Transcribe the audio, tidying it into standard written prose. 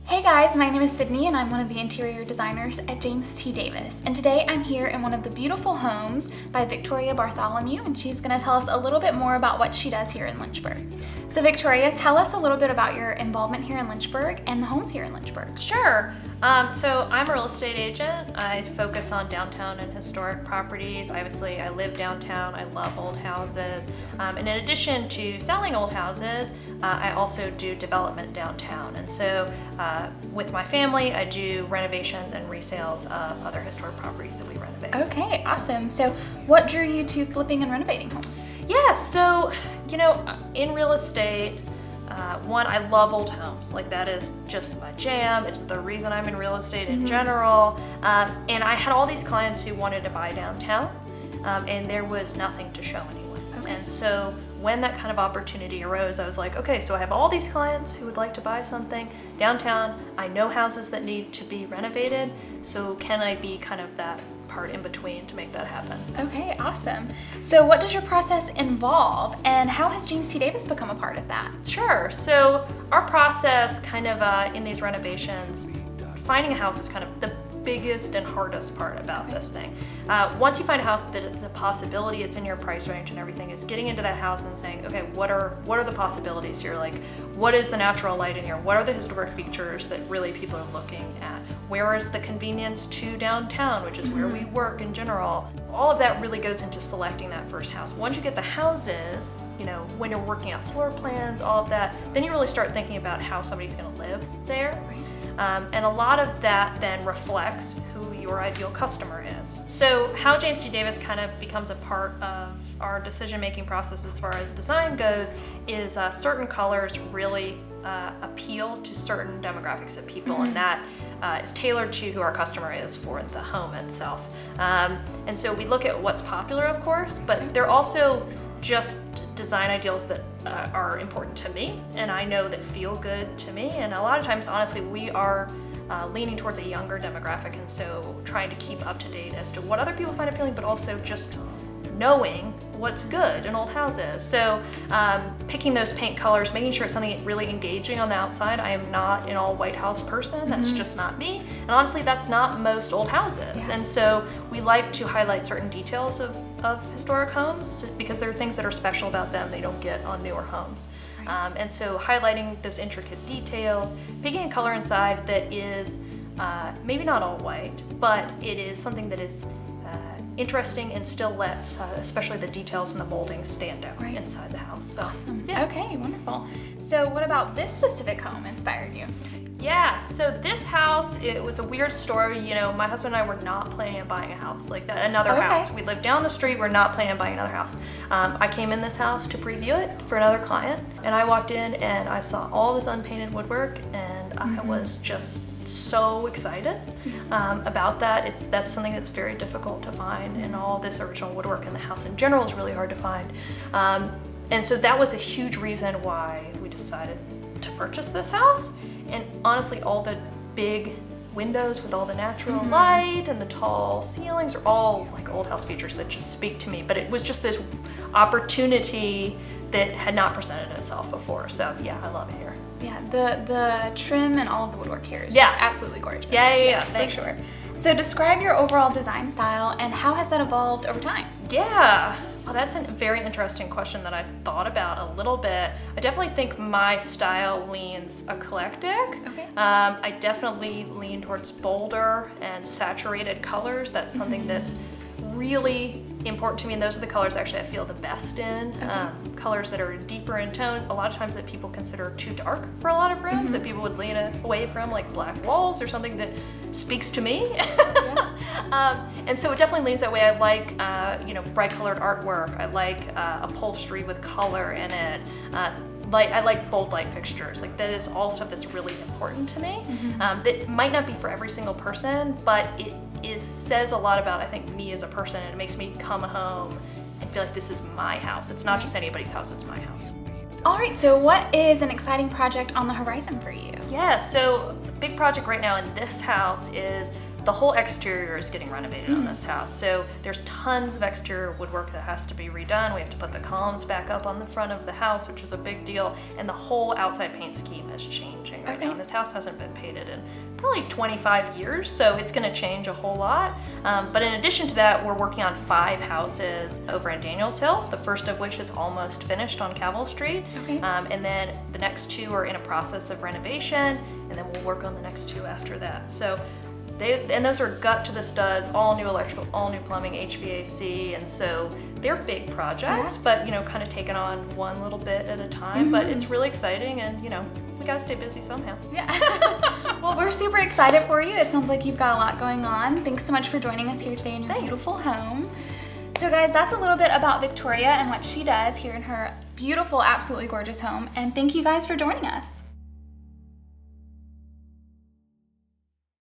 Hey guys, my name is Sydney and I'm one of the interior designers at James T. Davis. And today I'm here in one of the beautiful homes by Victoria Bartholomew, and she's going to tell us a little bit more about what she does here in Lynchburg. So Victoria, tell us a little bit about your involvement here in Lynchburg and the homes here in Lynchburg. Sure. So I'm a real estate agent. I focus on downtown and historic properties. Obviously, I live downtown. I love old houses. And in addition to selling old houses, I also do development downtown. And so with my family, I do renovations and resales of other historic properties that we renovate. Okay, awesome. So what drew you to flipping and renovating homes? Yeah, so, in real estate, one, I love old homes. Like, that is just my jam. It's the reason I'm in real estate in general. And I had all these clients who wanted to buy downtown, and there was nothing to show anyone. Okay. And so when that kind of opportunity arose, I was like, okay, so I have all these clients who would like to buy something downtown. I know houses that need to be renovated, so can I be kind of that part in between to make that happen? Okay, awesome. So what does your process involve, and how has James T. Davis become a part of that? Sure. So our process kind of in these renovations, finding a house is kind of the biggest and hardest part about this thing. Once you find a house that it's a possibility, it's in your price range and everything, is getting into that house and saying, okay, what are the possibilities here? Like, what is the natural light in here? What are the historic features that really people are looking at? Where is the convenience to downtown, which is where we work in general? All of that really goes into selecting that first house. Once you get the houses, when you're working out floor plans, all of that, then you really start thinking about how somebody's going to live there. And a lot of that then reflects who your ideal customer is. So how James T. Davis kind of becomes a part of our decision-making process as far as design goes is certain colors really appeal to certain demographics of people, and that is tailored to who our customer is for the home itself. And so we look at what's popular, of course, but they're also just design ideals that are important to me, and I know that feel good to me. And a lot of times, honestly, we are leaning towards a younger demographic, and so trying to keep up to date as to what other people find appealing, but also just knowing what's good in old houses. So picking those paint colors, making sure it's something really engaging on the outside. I am not an all white house person. That's just not me. And honestly, that's not most old houses. Yeah. And so we like to highlight certain details of historic homes because there are things that are special about them they don't get on newer homes. Right. And so highlighting those intricate details, picking a color inside that is maybe not all white, but it is something that is interesting and still lets, especially the details and the moldings, stand out inside the house. So, Awesome. Yeah. Okay, wonderful. So what about this specific home inspired you? Yeah, so this house, it was a weird story. My husband and I were not planning on buying a house, like another house. We lived down the street, we're not planning on buying another house. I came in this house to preview it for another client, and I walked in and I saw all this unpainted woodwork, and I was just so excited about that. That's something that's very difficult to find, and all this original woodwork in the house in general is really hard to find. And so that was a huge reason why we decided to purchase this house. And honestly, all the big windows with all the natural light and the tall ceilings are all like old house features that just speak to me. But it was just this opportunity that had not presented itself before. So yeah, I love it here. Yeah, the trim and all of the woodwork here is just absolutely gorgeous. Yeah, for thanks. sure. So describe your overall design style and how has that evolved over time? Yeah, well, that's a very interesting question that I've thought about a little bit. I definitely think my style leans eclectic. Okay. I definitely lean towards bolder and saturated colors. That's something that's really important to me, and those are the colors actually I feel the best in. Colors that are deeper in tone, a lot of times that people consider too dark for a lot of rooms, that people would lean away from, like black walls or something that speaks to me. And so it definitely leans that way. I like bright colored artwork. I like upholstery with color in it. I like bold light fixtures. Like, that is all stuff that's really important to me. That might not be for every single person, but it says a lot about, I think, me as a person, and it makes me come home and feel like this is my house. It's not just anybody's house, it's my house. All right, so what is an exciting project on the horizon for you? Yeah, so a big project right now in this house is the whole exterior is getting renovated on this house. So there's tons of exterior woodwork that has to be redone. We have to put the columns back up on the front of the house, which is a big deal. And the whole outside paint scheme is changing right now. And this house hasn't been painted in probably 25 years, so it's gonna change a whole lot. But in addition to that, we're working on 5 houses over in Daniels Hill, the first of which is almost finished on Cavill Street. And then the next 2 are in a process of renovation, and then we'll work on the next 2 after that. So those are gut to the studs, all new electrical, all new plumbing, HVAC, and so they're big projects, but you know, kind of taking on one little bit at a time. But it's really exciting, and you know, we gotta stay busy somehow. Yeah. Well, we're super excited for you. It sounds like you've got a lot going on. Thanks so much for joining us here today in your beautiful home. So guys, that's a little bit about Victoria and what she does here in her beautiful, absolutely gorgeous home. And thank you guys for joining us.